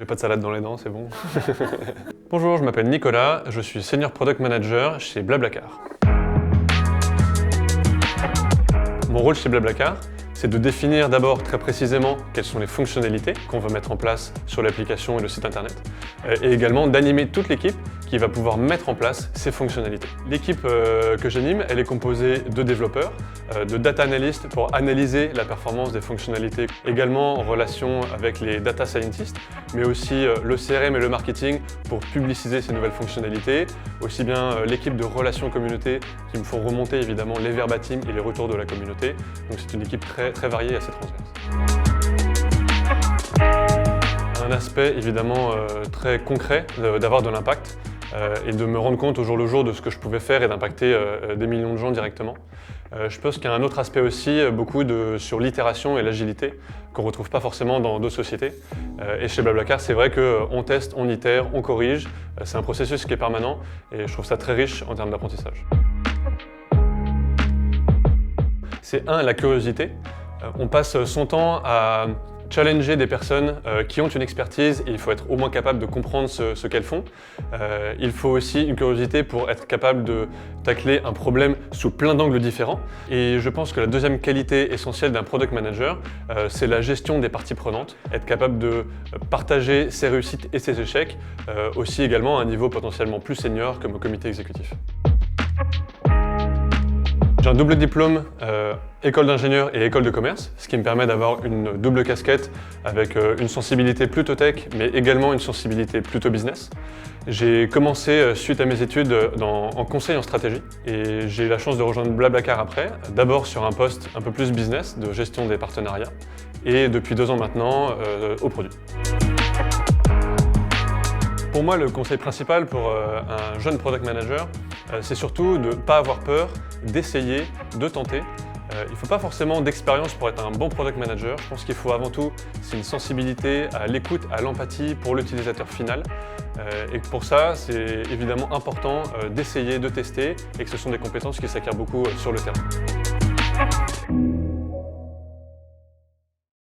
J'ai pas de salade dans les dents, c'est bon. Bonjour, je m'appelle Nicolas, je suis Senior Product Manager chez Blablacar. Mon rôle chez Blablacar, c'est de définir d'abord très précisément quelles sont les fonctionnalités qu'on veut mettre en place sur l'application et le site internet, et également d'animer toute l'équipe qui va pouvoir mettre en place ces fonctionnalités. L'équipe que j'anime, elle est composée de développeurs, de data analysts pour analyser la performance des fonctionnalités, également en relation avec les data scientists, mais aussi le CRM et le marketing pour publiciser ces nouvelles fonctionnalités, aussi bien l'équipe de relations communauté qui me font remonter évidemment les verbatims et les retours de la communauté. Donc c'est une équipe très variée et assez transverse. Un aspect évidemment très concret d'avoir de l'impact et de me rendre compte au jour le jour de ce que je pouvais faire et d'impacter des millions de gens directement. Je pense qu'il y a un autre aspect aussi, beaucoup sur l'itération et l'agilité, qu'on ne retrouve pas forcément dans d'autres sociétés. Et chez Blablacar, c'est vrai qu'on teste, on itère, on corrige. C'est un processus qui est permanent et je trouve ça très riche en termes d'apprentissage. C'est la curiosité. On passe son temps à challenger des personnes qui ont une expertise et il faut être au moins capable de comprendre ce qu'elles font. Il faut aussi une curiosité pour être capable de tacler un problème sous plein d'angles différents. Et je pense que la deuxième qualité essentielle d'un product manager, c'est la gestion des parties prenantes, être capable de partager ses réussites et ses échecs, aussi également à un niveau potentiellement plus senior comme au comité exécutif. J'ai un double diplôme, école d'ingénieur et école de commerce, ce qui me permet d'avoir une double casquette avec une sensibilité plutôt tech, mais également une sensibilité plutôt business. J'ai commencé suite à mes études en conseil en stratégie et j'ai eu la chance de rejoindre Blablacar après, d'abord sur un poste un peu plus business, de gestion des partenariats, et depuis 2 ans maintenant, au produit. Pour moi, le conseil principal pour un jeune product manager, c'est surtout de ne pas avoir peur, d'essayer, de tenter. Il ne faut pas forcément d'expérience pour être un bon product manager. Je pense qu'il faut avant tout, c'est une sensibilité à l'écoute, à l'empathie pour l'utilisateur final. Et pour ça, c'est évidemment important d'essayer, de tester et que ce sont des compétences qui s'acquièrent beaucoup sur le terrain.